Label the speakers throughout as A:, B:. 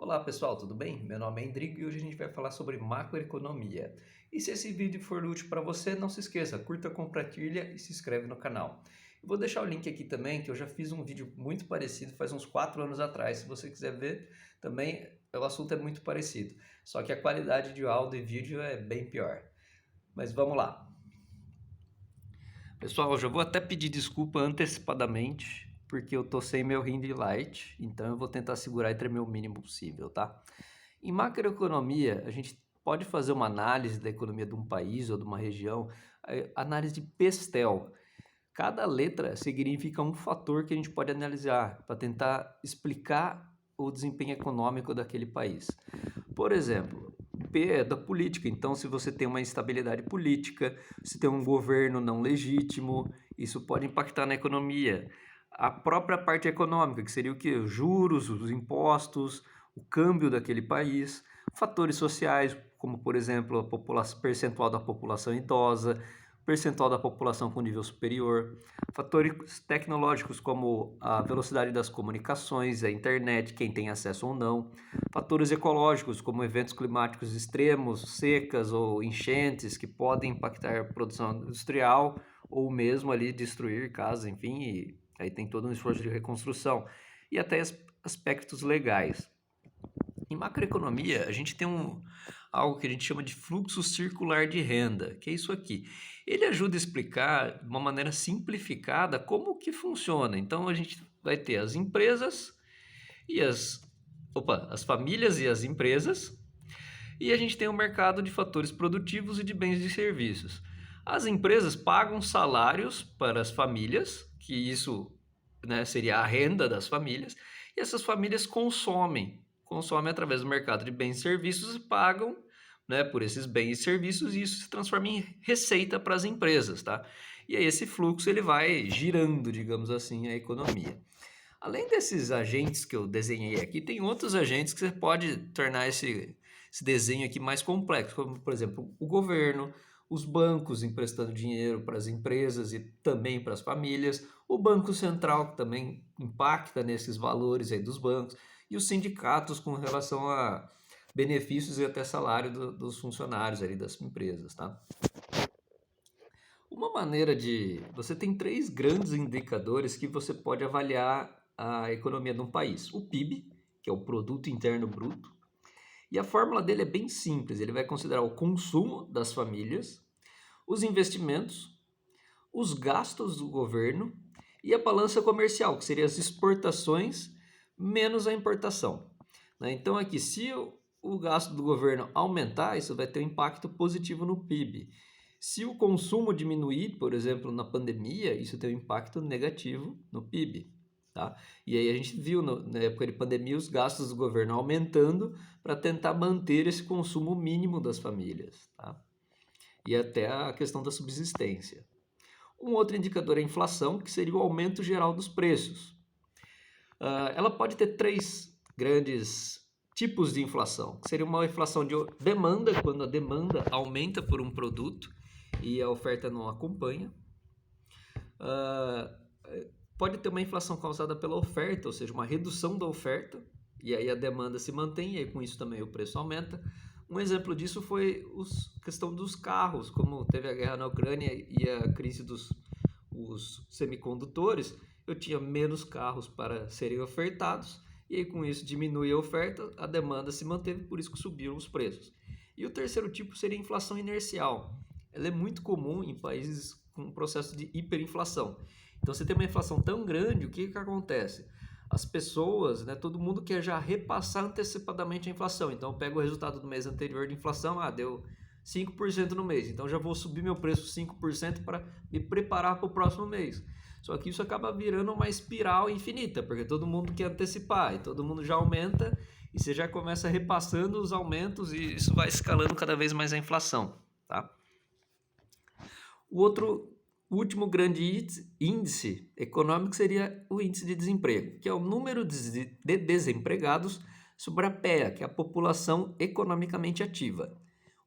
A: Olá pessoal, tudo bem? Meu nome é Endrigo e hoje a gente vai falar sobre macroeconomia. E se esse vídeo for útil para você, não se esqueça, curta, compartilha e se inscreve no canal. Eu vou deixar o link aqui também, que eu já fiz um vídeo muito parecido faz uns 4 anos atrás. Se você quiser ver, também o assunto é muito parecido. Só que a qualidade de áudio e vídeo é bem pior. Mas vamos lá. Pessoal, eu já vou até pedir desculpa antecipadamente, porque eu tô sem meu ring light, então eu vou tentar segurar e tremer o mínimo possível, tá? Em macroeconomia, a gente pode fazer uma análise da economia de um país ou de uma região, análise de Pestel. Cada letra significa um fator que a gente pode analisar para tentar explicar o desempenho econômico daquele país. Por exemplo, P é da política, então se você tem uma instabilidade política, se tem um governo não legítimo, isso pode impactar na economia. A própria parte econômica, que seria o que? Os juros, os impostos, o câmbio daquele país, fatores sociais, como por exemplo percentual da população idosa, percentual da população com nível superior, fatores tecnológicos como a velocidade das comunicações, a internet, quem tem acesso ou não, fatores ecológicos como eventos climáticos extremos, secas ou enchentes que podem impactar a produção industrial ou mesmo ali destruir casas, enfim, e aí tem todo um esforço de reconstrução e até aspectos legais. Em macroeconomia, a gente tem algo que a gente chama de fluxo circular de renda, que é isso aqui. Ele ajuda a explicar de uma maneira simplificada como que funciona. Então a gente vai ter as empresas e as famílias e as empresas, e a gente tem um mercado de fatores produtivos e de bens e serviços. As empresas pagam salários para as famílias, que isso, né, seria a renda das famílias, e essas famílias consomem através do mercado de bens e serviços e pagam, né, por esses bens e serviços, e isso se transforma em receita para as empresas, tá? E aí esse fluxo ele vai girando, digamos assim, a economia. Além desses agentes que eu desenhei aqui, tem outros agentes que você pode tornar esse desenho aqui mais complexo, como por exemplo o governo, os bancos emprestando dinheiro para as empresas e também para as famílias, o Banco Central que também impacta nesses valores aí dos bancos, e os sindicatos com relação a benefícios e até salário dos funcionários ali das empresas, tá? Uma maneira de... Você tem três grandes indicadores que você pode avaliar a economia de um país. O PIB, que é o Produto Interno Bruto, e a fórmula dele é bem simples. Ele vai considerar o consumo das famílias, os investimentos, os gastos do governo e a balança comercial, que seria as exportações menos a importação, né? Então aqui, se o gasto do governo aumentar, isso vai ter um impacto positivo no PIB. Se o consumo diminuir, por exemplo, na pandemia, isso tem um impacto negativo no PIB. Tá? E aí a gente viu na época de pandemia os gastos do governo aumentando para tentar manter esse consumo mínimo das famílias. Tá? E até a questão da subsistência. Um outro indicador é a inflação, que seria o aumento geral dos preços. Ela pode ter três grandes tipos de inflação. Seria uma inflação de demanda, quando a demanda aumenta por um produto e a oferta não acompanha. Pode ter uma inflação causada pela oferta, ou seja, uma redução da oferta, e aí a demanda se mantém, e aí com isso também o preço aumenta. Um exemplo disso foi a questão dos carros, como teve a guerra na Ucrânia e a crise dos semicondutores, eu tinha menos carros para serem ofertados, e aí com isso diminui a oferta, a demanda se manteve, por isso que subiram os preços. E o terceiro tipo seria a inflação inercial. Ela é muito comum em países com um processo de hiperinflação. Então você tem uma inflação tão grande, o que acontece? As pessoas, né, todo mundo quer já repassar antecipadamente a inflação. Então eu pego o resultado do mês anterior de inflação, deu 5% no mês, então já vou subir meu preço 5% para me preparar para o próximo mês. Só que isso acaba virando uma espiral infinita, porque todo mundo quer antecipar e todo mundo já aumenta e você já começa repassando os aumentos e isso vai escalando cada vez mais a inflação, tá? O último grande índice econômico seria o índice de desemprego, que é o número de desempregados sobre a PEA, que é a população economicamente ativa.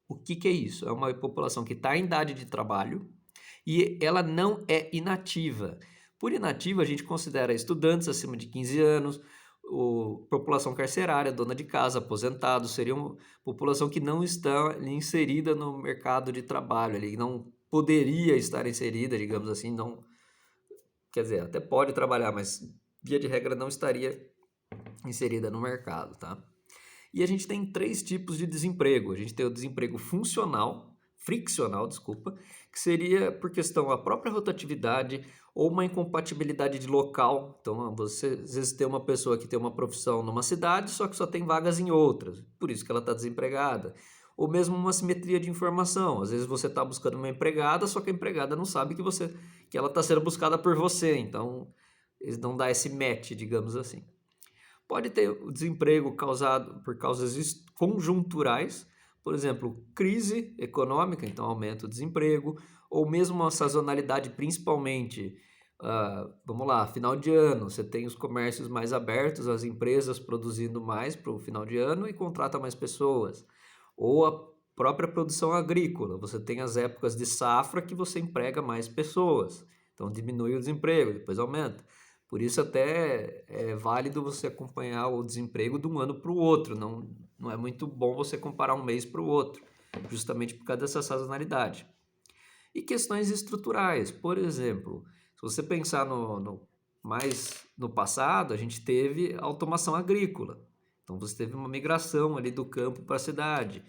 A: O que é isso? É uma população que está em idade de trabalho e ela não é inativa. Por inativa, a gente considera estudantes acima de 15 anos, população carcerária, dona de casa, aposentados, seria uma população que não está inserida no mercado de trabalho, ele não poderia estar inserida, digamos assim, não, quer dizer, até pode trabalhar, mas via de regra não estaria inserida no mercado, tá? E a gente tem 3 tipos de desemprego. A gente tem o desemprego friccional, desculpa, que seria por questão da própria rotatividade ou uma incompatibilidade de local. Então, você às vezes tem uma pessoa que tem uma profissão numa cidade, só que só tem vagas em outras, por isso que ela está desempregada. Ou mesmo uma simetria de informação. Às vezes você está buscando uma empregada, só que a empregada não sabe que ela está sendo buscada por você. Então, eles não dá esse match, digamos assim. Pode ter o desemprego causado por causas conjunturais, por exemplo, crise econômica, então aumenta o desemprego, ou mesmo uma sazonalidade, principalmente, vamos lá, final de ano, você tem os comércios mais abertos, as empresas produzindo mais para o final de ano e contrata mais pessoas. Ou a própria produção agrícola, você tem as épocas de safra que você emprega mais pessoas, então diminui o desemprego, depois aumenta. Por isso até é válido você acompanhar o desemprego de um ano para o outro. Não é muito bom você comparar um mês para o outro, justamente por causa dessa sazonalidade. E questões estruturais, por exemplo, se você pensar mais no passado, a gente teve automação agrícola. Então você teve uma migração ali do campo para a cidade.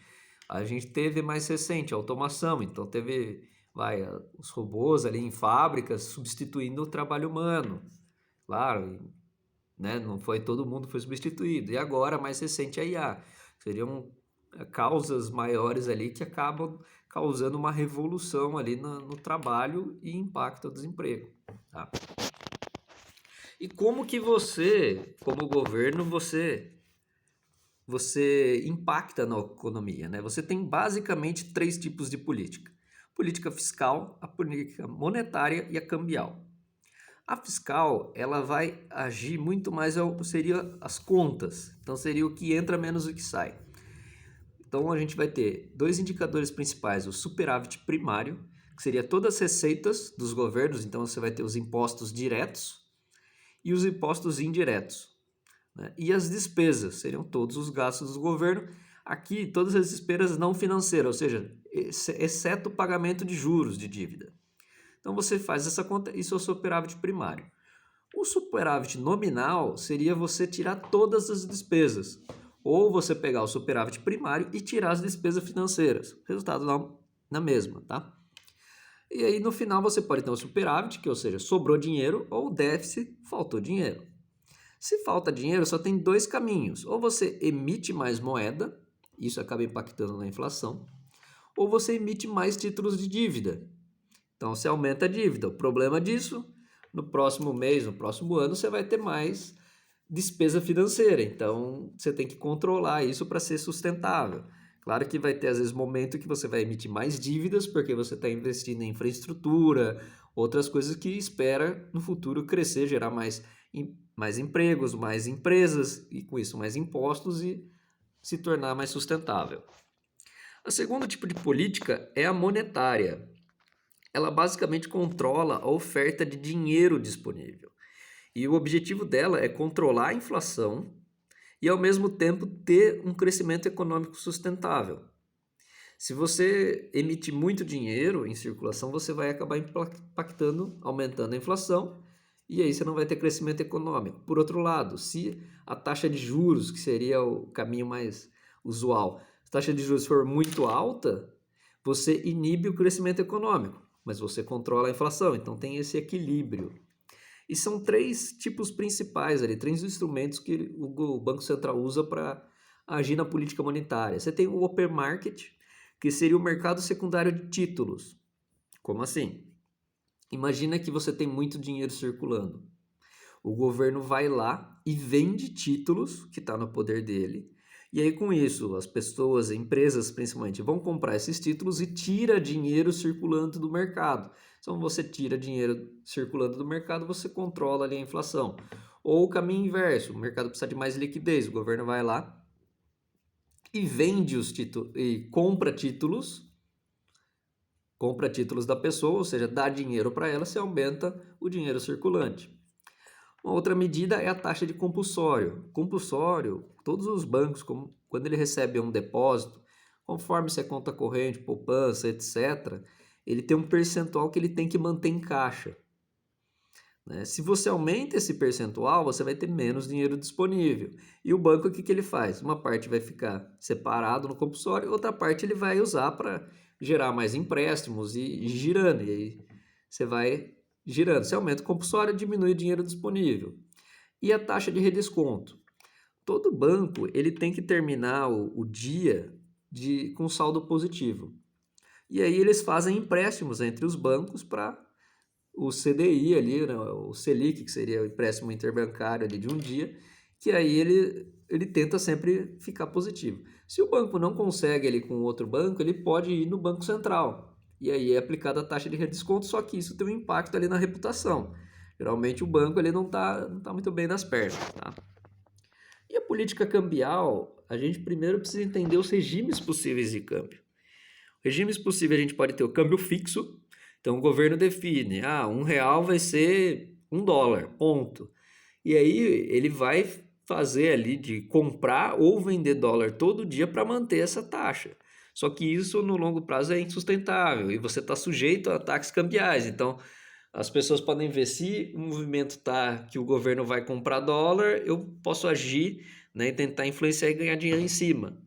A: A gente teve mais recente automação, então teve os robôs ali em fábricas substituindo o trabalho humano. Claro, né, não foi todo mundo foi substituído. E agora, mais recente, a IA. Seriam causas maiores ali que acabam causando uma revolução ali no trabalho e impacta o desemprego. Tá? E como que você, como governo, você impacta na economia, né? Você tem basicamente 3 tipos de política: política fiscal, a política monetária e a cambial. A fiscal, ela vai agir muito mais, seria as contas. Então, seria o que entra menos o que sai. Então, a gente vai ter 2 indicadores principais: o superávit primário, que seria todas as receitas dos governos. Então, você vai ter os impostos diretos e os impostos indiretos, né? E as despesas, seriam todos os gastos do governo. Aqui, todas as despesas não financeiras, ou seja, exceto o pagamento de juros de dívida. Então você faz essa conta, isso é o superávit primário. O superávit nominal seria você tirar todas as despesas, ou você pegar o superávit primário e tirar as despesas financeiras. Resultado na mesma, tá? E aí no final você pode ter um superávit, que ou seja, sobrou dinheiro, ou déficit, faltou dinheiro. Se falta dinheiro, só tem 2 caminhos: ou você emite mais moeda, isso acaba impactando na inflação, ou você emite mais títulos de dívida. Então você aumenta a dívida. O problema disso, no próximo mês, no próximo ano, você vai ter mais despesa financeira. Então você tem que controlar isso para ser sustentável. Claro que vai ter às vezes momento que você vai emitir mais dívidas porque você está investindo em infraestrutura, outras coisas que espera no futuro crescer, gerar mais empregos, mais empresas e com isso mais impostos e se tornar mais sustentável. O segundo tipo de política é a monetária. Ela basicamente controla a oferta de dinheiro disponível. E o objetivo dela é controlar a inflação e, ao mesmo tempo, ter um crescimento econômico sustentável. Se você emite muito dinheiro em circulação, você vai acabar impactando, aumentando a inflação, e aí você não vai ter crescimento econômico. Por outro lado, se a taxa de juros, que seria o caminho mais usual, se a taxa de juros for muito alta, você inibe o crescimento econômico, mas você controla a inflação, então tem esse equilíbrio. E são 3 tipos principais ali, 3 instrumentos que o Banco Central usa para agir na política monetária. Você tem o open market, que seria o mercado secundário de títulos. Como assim? Imagina que você tem muito dinheiro circulando. O governo vai lá e vende títulos que está no poder dele. E aí com isso, as pessoas, empresas principalmente, vão comprar esses títulos e tira dinheiro circulando do mercado. Então você tira dinheiro circulando do mercado, você controla ali a inflação. Ou o caminho inverso, o mercado precisa de mais liquidez, o governo vai lá e vende os títulos e compra títulos da pessoa, ou seja, dá dinheiro para ela, você aumenta o dinheiro circulante. Uma outra medida é a taxa de compulsório. Compulsório, todos os bancos, quando ele recebe um depósito, conforme se é conta corrente, poupança, etc., ele tem um percentual que ele tem que manter em caixa, né? Se você aumenta esse percentual, você vai ter menos dinheiro disponível. E o banco, o que ele faz? Uma parte vai ficar separado no compulsório, outra parte ele vai usar para gerar mais empréstimos e girando. E aí você vai girando. Se aumenta o compulsório, diminui o dinheiro disponível. E a taxa de redesconto? Todo banco ele tem que terminar o dia com saldo positivo. E aí eles fazem empréstimos entre os bancos para o CDI ali, né, o Selic, que seria o empréstimo interbancário ali de um dia, que aí ele tenta sempre ficar positivo. Se o banco não consegue ali com outro banco, ele pode ir no Banco Central. E aí é aplicada a taxa de redesconto, só que isso tem um impacto ali na reputação. Geralmente o banco ele não tá muito bem nas pernas, tá? E a política cambial, a gente primeiro precisa entender os regimes possíveis de câmbio. Regimes possíveis a gente pode ter o câmbio fixo, então o governo define, R$ 1 vai ser US$ 1, ponto. E aí ele vai fazer ali de comprar ou vender dólar todo dia para manter essa taxa. Só que isso no longo prazo é insustentável e você está sujeito a ataques cambiais. Então as pessoas podem ver se o movimento tá que o governo vai comprar dólar, eu posso agir, né, e tentar influenciar e ganhar dinheiro em cima.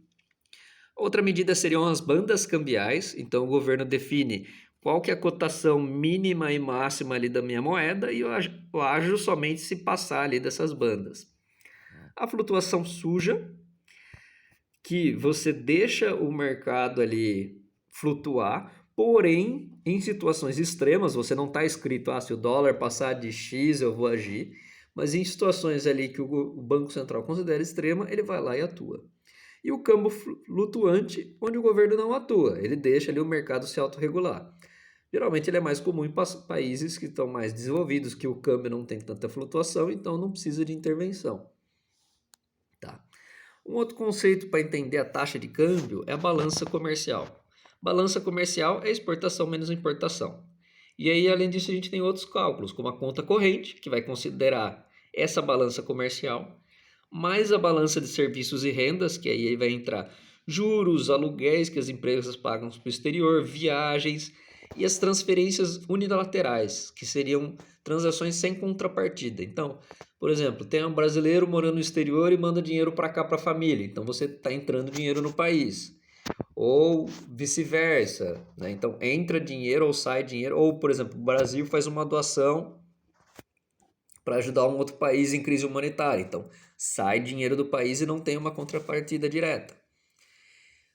A: Outra medida seriam as bandas cambiais, então o governo define qual que é a cotação mínima e máxima ali da minha moeda e eu ajo somente se passar ali dessas bandas. A flutuação suja, que você deixa o mercado ali flutuar, porém em situações extremas, você não está escrito, se o dólar passar de X eu vou agir, mas em situações ali que o Banco Central considera extrema, ele vai lá e atua. E o câmbio flutuante, onde o governo não atua, ele deixa ali o mercado se autorregular. Geralmente ele é mais comum em países que estão mais desenvolvidos, que o câmbio não tem tanta flutuação, então não precisa de intervenção. Tá? Um outro conceito para entender a taxa de câmbio é a balança comercial. Balança comercial é exportação menos importação. E aí, além disso, a gente tem outros cálculos, como a conta corrente, que vai considerar essa balança comercial, mais a balança de serviços e rendas, que aí vai entrar juros, aluguéis que as empresas pagam para o exterior, viagens e as transferências unilaterais, que seriam transações sem contrapartida. Então, por exemplo, tem um brasileiro morando no exterior e manda dinheiro para cá para a família, então você está entrando dinheiro no país. Ou vice-versa, né? Então entra dinheiro ou sai dinheiro, ou por exemplo, o Brasil faz uma doação para ajudar um outro país em crise humanitária. Então, sai dinheiro do país e não tem uma contrapartida direta,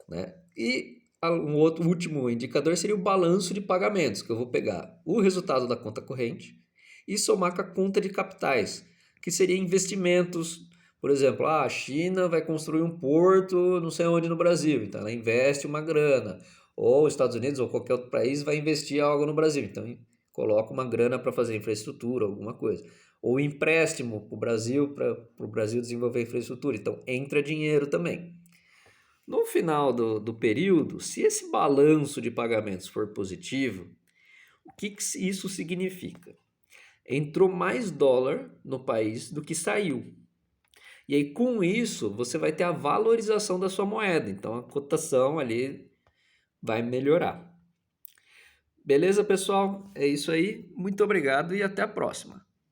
A: né? E um outro último indicador seria o balanço de pagamentos, que eu vou pegar o resultado da conta corrente e somar com a conta de capitais, que seria investimentos. Por exemplo, a China vai construir um porto não sei onde no Brasil, então ela investe uma grana. Ou os Estados Unidos ou qualquer outro país vai investir algo no Brasil, então coloca uma grana para fazer infraestrutura, alguma coisa. Ou empréstimo para o Brasil desenvolver infraestrutura, então entra dinheiro também. No final do período, se esse balanço de pagamentos for positivo, o que isso significa? Entrou mais dólar no país do que saiu. E aí, com isso, você vai ter a valorização da sua moeda. Então, a cotação ali vai melhorar. Beleza, pessoal? É isso aí. Muito obrigado e até a próxima.